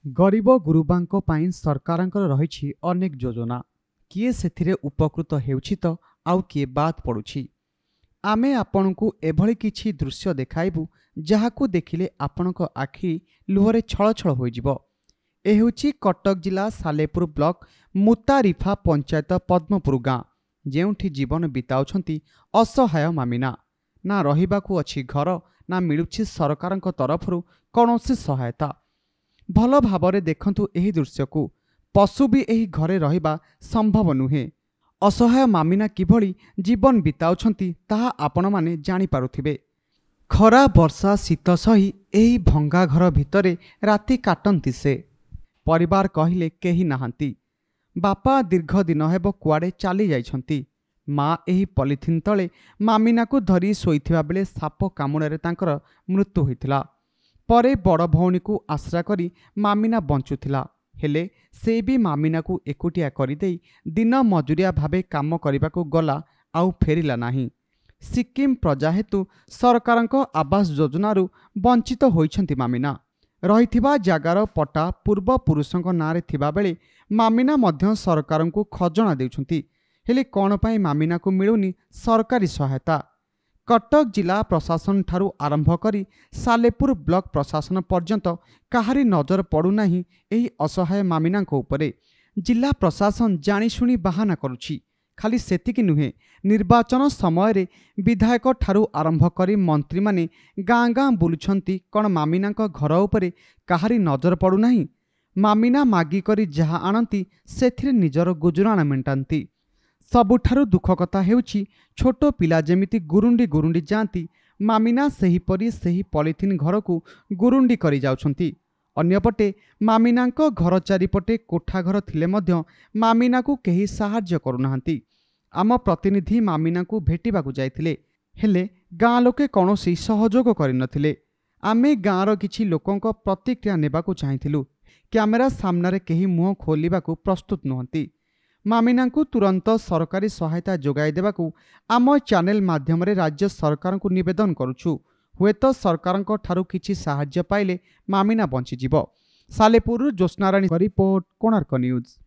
गरीब गुरुबांको पाई सरकारंकर रहिछि अनेक योजना। किए सेथिरे उपकृत हेउछि त आउ किए बाद पड़ुछि। आमे आपणकु एभଳି किछि दृश्य देखाइबु जाहाकु देखिले आपणक आखि लुहरे छळ छळ होइजिबो। ए हेउछि कटक जिला सालेपुर ब्लॉक मुतारिफा पंचायत पद्मपुर गाँ, जेउठी जीवन बिताउछंती असहाय मामिना। ना रहिबाकू अछि घर, ना मिलुछि सरकारंक तरफरु कौनसी सहायता। भल भावरे देखंतु एही दृश्यकू। पशु भी एही घरे रहिबा संभव नुहे। असहाय मामिना किभଳି जीवन बिताउछंती ताहा आपण माने जानि पारुथिबे। खरा वर्षा शीत सही एही भंगा घर भितरे राति काटंती से। परिवार कहिले केही नाहांती। बापा दीर्घ दिन हेब कुआडे चाली जाइछंती। माँ एही पॉलिथिन तले मामिनाकू धरी शोइथिबा बेले साप कामुड़े तांकर मृत्यु होइथिला। परे बड़ भौणी को आश्रा करी मामिना बंचुथिला। हेले से भी मामिना को एकुटिया करिदेई दिन मजुरिया भावे काम करिबाकू गला आउ फेरिला नाही। सिक्किम प्रजा हेतु सरकारंक आवास योजनारू वंचित होइछंती मामिना। रहिथिबा जागार पटा पूर्व पुरुषंक नारे थिबा बेले मामिना मध्य सरकारंकू खजना देउछंती। हेले कोन पई मामिना को मिलुनी सरकारी सहायता। कटक जिला प्रशासन ठारू आरंभ करी सालेपुर ब्लॉक प्रशासन पर्यंत काहारी नजर पड़ुनाही एही असहाय मामिनांक उपरे। जिला प्रशासन जानिशुणी बाहाना करुछि। खाली सेतिकी नुहे, निर्वाचन समय विधायक ठारू आरंभ करी मंत्री माने गाँ गाँ बुलुछंती कौन मामिनांक घर उपरे काहारी नजर पड़ुनाही। मामिना मागी करी जहा आणंती सेथिरे निजर गुजराण मेंटांती। सबुठारु दुख कथा हेउछि छोटो पिला जेमिति गुरुंडी गुरुंडी जाती, मामिना सेहीपरि सेही पॉलिथिन घर को गुरुंडी करी जाउछंती। अन्यपटे मामिनांक घर चारिपटे कोठा घर थिले मध्य मामिना को केही साहाय्य करुनाहांती। आम प्रतिनिधि मामिना को भेटिबाकू जाइथिले, हेले गाँ लोके कौनसी सहयोग करिनथिले। आमे गाँर किछि लोकंक प्रतिक्रिया नेबाकू चाहिथिलु। कैमेरा सामनारे केही मुह खोलिबाकू प्रस्तुत नहंती। मामिना को तुरंत सरकारी सहायता जोगाई देबाकू आम चैनल माध्यम राज्य सरकार को निवेदन करुछु। हुएत सरकारंक ठारू किछि साहाय्य पाइले मामिना बंचीजिबो। Salepur Jyotsnarani report, Konark news.